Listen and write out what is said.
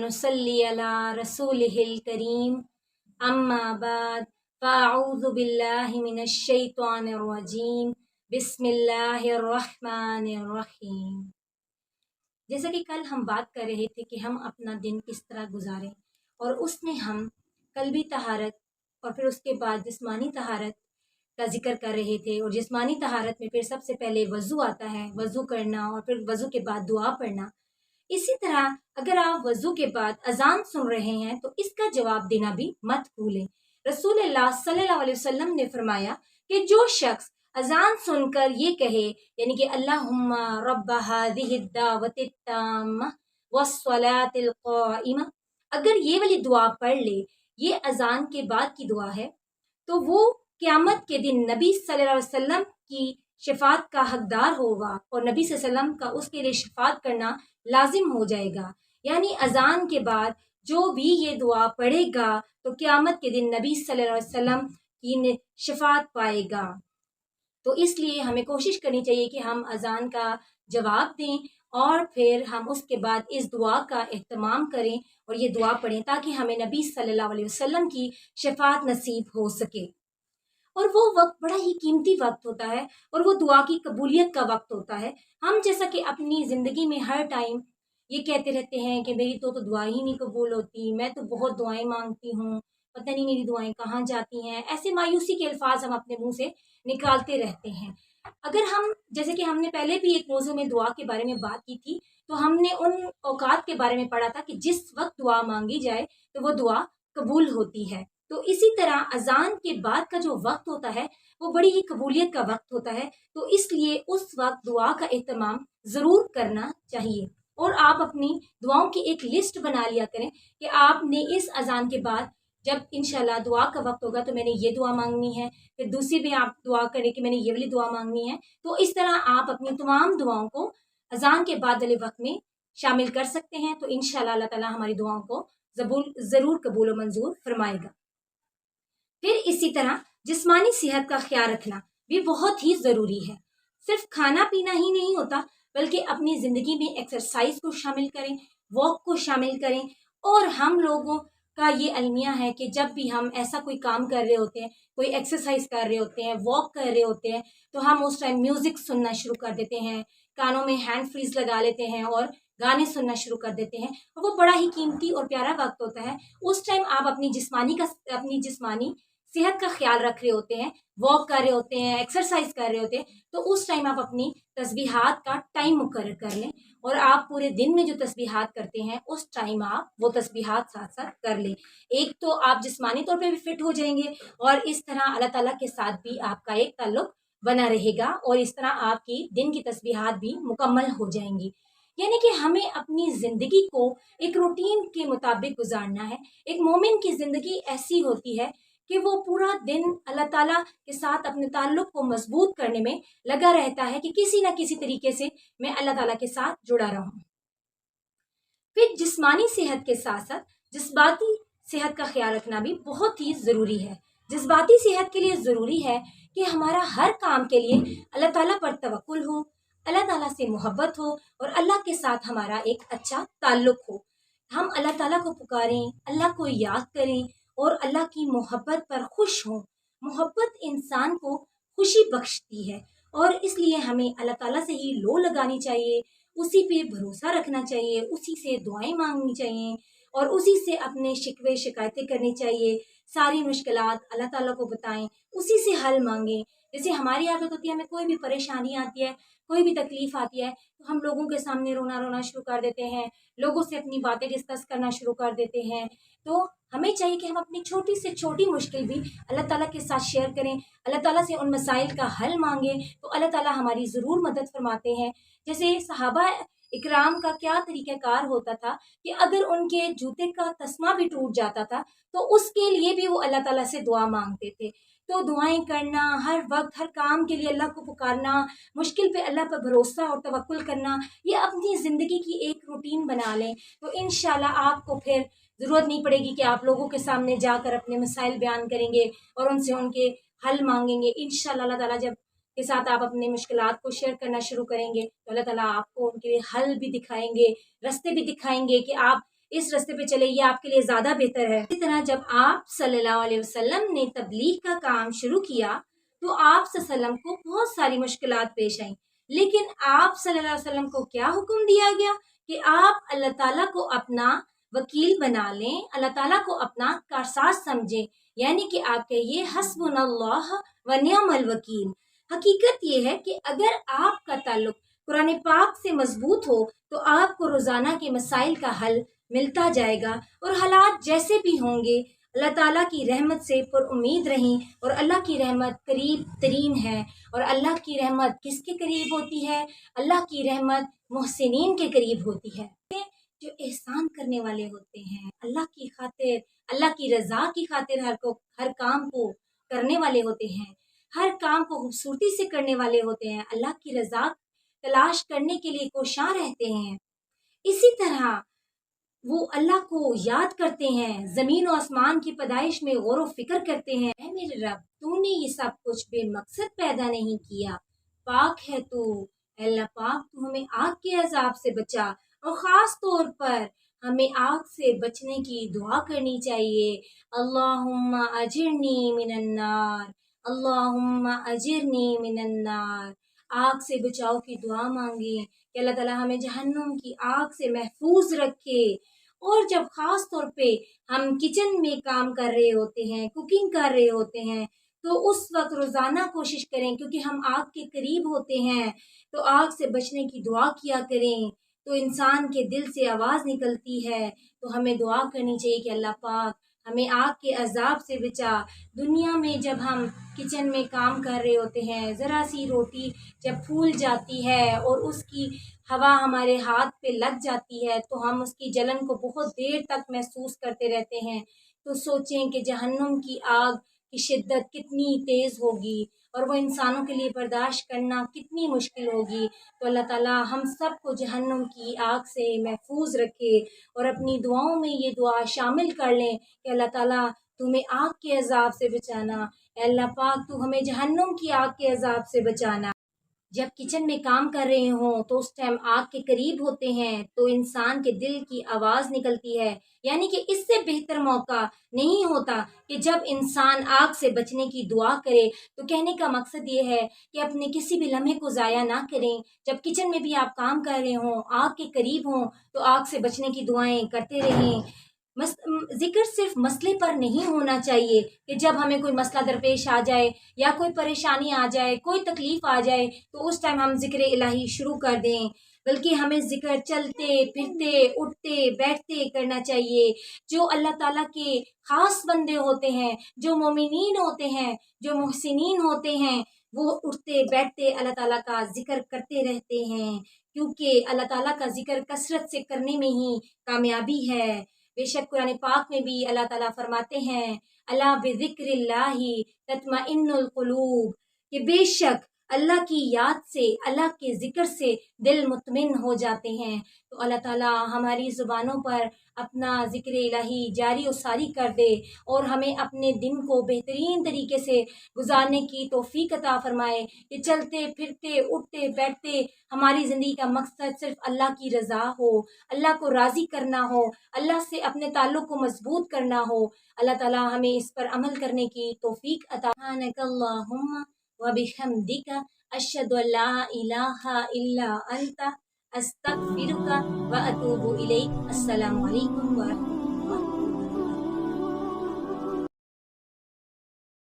ونصلي على رسوله الكريم اما بعد فاعوذ باللہ من الشیطان الرجیم بسم اللہ الرحمن الرحیم۔ جیسا کہ کل ہم بات کر رہے تھے کہ ہم اپنا دن کس طرح گزاریں، اور اس میں ہم قلبی طہارت اور پھر اس کے بعد جسمانی طہارت کا ذکر کر رہے تھے، اور جسمانی طہارت میں پھر سب سے پہلے وضو آتا ہے، وضو کرنا، اور پھر وضو کے بعد دعا پڑھنا۔ اسی طرح اگر آپ وضو کے بعد اذان سن رہے ہیں تو اس کا جواب دینا بھی مت بھولیں۔ رسول اللہ صلی اللہ علیہ وسلم نے فرمایا کہ جو شخص اذان سن کر یہ کہے، یعنی کہ اللہم رب ہذہ الدعوۃ التامہ والصلاۃ القائمہ، اگر یہ والی دعا پڑھ لے، یہ اذان کے بعد کی دعا ہے، تو وہ قیامت کے دن نبی صلی اللہ علیہ وسلم کی شفاعت کا حقدار ہوگا، اور نبی صلی اللہ علیہ وسلم کا اس کے لیے شفاعت کرنا لازم ہو جائے گا۔ یعنی اذان کے بعد جو بھی یہ دعا پڑھے گا تو قیامت کے دن نبی صلی اللہ علیہ وسلم کی شفاعت پائے گا۔ تو اس لیے ہمیں کوشش کرنی چاہیے کہ ہم اذان کا جواب دیں، اور پھر ہم اس کے بعد اس دعا کا اہتمام کریں اور یہ دعا پڑھیں تاکہ ہمیں نبی صلی اللہ علیہ وسلم کی شفاعت نصیب ہو سکے۔ اور وہ وقت بڑا ہی قیمتی وقت ہوتا ہے، اور وہ دعا کی قبولیت کا وقت ہوتا ہے۔ ہم جیسا کہ اپنی زندگی میں ہر ٹائم یہ کہتے رہتے ہیں کہ میری تو دعائیں ہی نہیں قبول ہوتی، میں تو بہت دعائیں مانگتی ہوں، پتہ نہیں میری دعائیں کہاں جاتی ہیں، ایسے مایوسی کے الفاظ ہم اپنے منہ سے نکالتے رہتے ہیں۔ اگر ہم جیسے کہ ہم نے پہلے بھی ایک موضوع میں دعا کے بارے میں بات کی تھی، تو ہم نے ان اوقات کے بارے میں پڑھا تھا کہ جس وقت دعا مانگی جائے تو وہ دعا قبول ہوتی ہے۔ تو اسی طرح اذان کے بعد کا جو وقت ہوتا ہے وہ بڑی ہی قبولیت کا وقت ہوتا ہے، تو اس لیے اس وقت دعا کا اہتمام ضرور کرنا چاہیے، اور آپ اپنی دعاؤں کی ایک لسٹ بنا لیا کریں کہ آپ نے اس اذان کے بعد جب انشاءاللہ دعا کا وقت ہوگا تو میں نے یہ دعا مانگنی ہے، پھر دوسری بھی آپ دعا کریں کہ میں نے یہ والی دعا مانگنی ہے۔ تو اس طرح آپ اپنی تمام دعاؤں کو اذان کے بعد والے وقت میں شامل کر سکتے ہیں، تو انشاءاللہ اللہ تعالیٰ ہماری دعاؤں کو ضرور قبول و منظور فرمائے گا۔ پھر اسی طرح جسمانی صحت کا خیال رکھنا بھی بہت ہی ضروری ہے۔ صرف کھانا پینا ہی نہیں ہوتا، بلکہ اپنی زندگی میں ایکسرسائز کو شامل کریں، واک کو شامل کریں، اور ہم لوگوں کا یہ المیہ ہے کہ جب بھی ہم ایسا کوئی کام کر رہے ہوتے ہیں، کوئی ایکسرسائز کر رہے ہوتے ہیں، واک کر رہے ہوتے ہیں، تو ہم اس ٹائم میوزک سننا شروع کر دیتے ہیں، کانوں میں ہینڈ فریز لگا لیتے ہیں اور گانے سننا شروع کر دیتے ہیں، اور وہ بڑا ہی قیمتی اور پیارا وقت ہوتا ہے۔ اس ٹائم آپ اپنی جسمانی صحت کا خیال رکھ رہے ہوتے ہیں، واک کر رہے ہوتے ہیں، ایکسرسائز کر رہے ہوتے ہیں، تو اس ٹائم آپ اپنی تسبیحات کا ٹائم مقرر کر لیں، اور آپ پورے دن میں جو تسبیحات کرتے ہیں اس ٹائم آپ وہ تسبیحات ساتھ ساتھ کر لیں۔ ایک تو آپ جسمانی طور پہ بھی فٹ ہو جائیں گے، اور اس طرح اللہ تعالیٰ کے ساتھ بھی آپ کا ایک تعلق بنا رہے گا، اور اس طرح آپ کی دن کی تسبیحات بھی مکمل ہو جائیں گی۔ یعنی کہ ہمیں اپنی زندگی کو ایک روٹین کے مطابق گزارنا ہے۔ ایک مومن کی زندگی ایسی ہوتی ہے کہ وہ پورا دن اللہ تعالیٰ کے ساتھ اپنے تعلق کو مضبوط کرنے میں لگا رہتا ہے کہ کسی نہ کسی طریقے سے میں اللہ تعالیٰ کے ساتھ جڑا رہوں۔ پھر جسمانی صحت کے ساتھ ساتھ جذباتی صحت کا خیال رکھنا بھی بہت ہی ضروری ہے۔ جذباتی صحت کے لیے ضروری ہے کہ ہمارا ہر کام کے لیے اللہ تعالیٰ پر توکل ہو، اللہ تعالیٰ سے محبت ہو، اور اللہ کے ساتھ ہمارا ایک اچھا تعلق ہو۔ ہم اللہ تعالیٰ کو پکاریں، اللہ کو یاد کریں، اور اللہ کی محبت پر خوش ہوں۔ محبت انسان کو خوشی بخشتی ہے، اور اس لیے ہمیں اللہ تعالیٰ سے ہی لو لگانی چاہیے، اسی پہ بھروسہ رکھنا چاہیے، اسی سے دعائیں مانگنی چاہیے، اور اسی سے اپنے شکوے شکایتیں کرنی چاہیے۔ ساری مشکلات اللہ تعالیٰ کو بتائیں، اسی سے حل مانگیں۔ جیسے ہماری عادت ہوتی ہے، ہمیں کوئی بھی پریشانی آتی ہے، کوئی بھی تکلیف آتی ہے، تو ہم لوگوں کے سامنے رونا شروع کر دیتے ہیں، لوگوں سے اپنی باتیں ڈسکس کرنا شروع کر دیتے ہیں۔ تو ہمیں چاہیے کہ ہم اپنی چھوٹی سے چھوٹی مشکل بھی اللہ تعالیٰ کے ساتھ شیئر کریں، اللہ تعالیٰ سے ان مسائل کا حل مانگیں، تو اللہ تعالیٰ ہماری ضرور مدد فرماتے ہیں۔ جیسے صحابہ اکرام کا کیا طریقہ کار ہوتا تھا کہ اگر ان کے جوتے کا تسمہ بھی ٹوٹ جاتا تھا تو اس کے لیے بھی وہ اللہ تعالیٰ سے دعا مانگتے تھے۔ تو دعائیں کرنا، ہر وقت ہر کام کے لیے اللہ کو پکارنا، مشکل پہ اللہ پر بھروسہ اور توکل کرنا، یہ اپنی زندگی کی ایک روٹین بنا لیں، تو انشاءاللہ آپ کو پھر ضرورت نہیں پڑے گی کہ آپ لوگوں کے سامنے جا کر اپنے مسائل بیان کریں گے اور ان سے ان کے حل مانگیں گے۔ انشاءاللہ اللہ تعالیٰ جب کے ساتھ آپ اپنے مشکلات کو شیئر کرنا شروع کریں گے تو اللہ تعالیٰ آپ کو ان کے لیے حل بھی دکھائیں گے، راستے بھی دکھائیں گے کہ آپ اس راستے پہ چلے، یہ آپ کے لیے زیادہ بہتر ہے۔ اسی طرح جب آپ صلی اللہ علیہ وسلم نے تبلیغ کا کام شروع کیا تو آپ صلی اللہ علیہ وسلم کو بہت ساری مشکلات پیش آئیں، لیکن آپ صلی اللہ علیہ وسلم کو کیا حکم دیا گیا کہ آپ اللہ تعالیٰ کو اپنا وکیل بنا لیں، اللہ تعالیٰ کو اپنا کارساز سمجھیں، یعنی کہ آپ کہیے حسبنا اللہ و نعم الوکیل۔ حقیقت یہ ہے کہ اگر آپ کا تعلق قرآن پاک سے مضبوط ہو تو آپ کو روزانہ کے مسائل کا حل ملتا جائے گا، اور حالات جیسے بھی ہوں گے اللہ تعالیٰ کی رحمت سے پر امید رہیں، اور اللہ کی رحمت قریب ترین ہے۔ اور اللہ کی رحمت کس کے قریب ہوتی ہے؟ اللہ کی رحمت محسنین کے قریب ہوتی ہے، جو احسان کرنے والے ہوتے ہیں، اللہ کی خاطر، اللہ کی رضا کی خاطر ہر کام کو کرنے والے ہوتے ہیں، ہر کام کو خوبصورتی سے کرنے والے ہوتے ہیں، اللہ کی رضا تلاش کرنے کے لیے کوشاں رہتے ہیں۔ اسی طرح وہ اللہ کو یاد کرتے ہیں، زمین و آسمان کی پیدائش میں غور و فکر کرتے ہیں، اے میرے رب تو نے یہ سب کچھ بے مقصد پیدا نہیں کیا، پاک ہے تو، اے اللہ پاک تو ہمیں آگ کے عذاب سے بچا، اور خاص طور پر ہمیں آگ سے بچنے کی دعا کرنی چاہیے، اللہم اجرنی من النار، اللہم اجرنی من النار، آگ سے بچاؤ کی دعا مانگیں کہ اللہ تعالیٰ ہمیں جہنم کی آگ سے محفوظ رکھے۔ اور جب خاص طور پہ ہم کچن میں کام کر رہے ہوتے ہیں، کوکنگ کر رہے ہوتے ہیں، تو اس وقت روزانہ کوشش کریں، کیونکہ ہم آگ کے قریب ہوتے ہیں تو آگ سے بچنے کی دعا کیا کریں۔ تو انسان کے دل سے آواز نکلتی ہے، تو ہمیں دعا کرنی چاہیے کہ اللہ پاک ہمیں آگ کے عذاب سے بچا۔ دنیا میں جب ہم کچن میں کام کر رہے ہوتے ہیں، ذرا سی روٹی جب پھول جاتی ہے اور اس کی ہوا ہمارے ہاتھ پہ لگ جاتی ہے تو ہم اس کی جلن کو بہت دیر تک محسوس کرتے رہتے ہیں۔ تو سوچیں کہ جہنم کی آگ کی شدت کتنی تیز ہوگی اور وہ انسانوں کے لیے برداشت کرنا کتنی مشکل ہوگی۔ تو اللہ تعالیٰ ہم سب کو جہنم کی آگ سے محفوظ رکھے، اور اپنی دعاؤں میں یہ دعا شامل کر لیں کہ اللہ تعالیٰ تمہیں آگ کے عذاب سے بچانا، اے اللہ پاک تو ہمیں جہنم کی آگ کے عذاب سے بچانا۔ جب کچن میں کام کر رہے ہوں تو اس ٹائم آگ کے قریب ہوتے ہیں تو انسان کے دل کی آواز نکلتی ہے، یعنی کہ اس سے بہتر موقع نہیں ہوتا کہ جب انسان آگ سے بچنے کی دعا کرے۔ تو کہنے کا مقصد یہ ہے کہ اپنے کسی بھی لمحے کو ضائع نہ کریں، جب کچن میں بھی آپ کام کر رہے ہوں، آگ کے قریب ہوں تو آگ سے بچنے کی دعائیں کرتے رہیں۔ ذکر صرف مسئلے پر نہیں ہونا چاہیے کہ جب ہمیں کوئی مسئلہ درپیش آ جائے یا کوئی پریشانی آ جائے، کوئی تکلیف آ جائے تو اس ٹائم ہم ذکر الہی شروع کر دیں، بلکہ ہمیں ذکر چلتے پھرتے اٹھتے بیٹھتے کرنا چاہیے۔ جو اللہ تعالیٰ کے خاص بندے ہوتے ہیں، جو مومنین ہوتے ہیں، جو محسنین ہوتے ہیں، وہ اٹھتے بیٹھتے اللہ تعالیٰ کا ذکر کرتے رہتے ہیں، کیونکہ اللہ تعالیٰ کا ذکر کثرت سے کرنے میں ہی کامیابی ہے۔ بے شک قرآن پاک میں بھی اللہ تعالیٰ فرماتے ہیں الا بذکر اللہ تطمئن القلوب، کہ بے شک اللہ کی یاد سے، اللہ کے ذکر سے دل مطمئن ہو جاتے ہیں۔ تو اللہ تعالیٰ ہماری زبانوں پر اپنا ذکر الہی جاری و ساری کر دے اور ہمیں اپنے دن کو بہترین طریقے سے گزارنے کی توفیق عطا فرمائے، کہ چلتے پھرتے اٹھتے بیٹھتے ہماری زندگی کا مقصد صرف اللہ کی رضا ہو، اللہ کو راضی کرنا ہو، اللہ سے اپنے تعلق کو مضبوط کرنا ہو۔ اللہ تعالیٰ ہمیں اس پر عمل کرنے کی توفیق عطا۔ سبحانک اللہم وبحمدک اشہد ان لا الہ الا انت استغفرک واتوب الیک۔ السلام علیکم ورحمۃ اللہ۔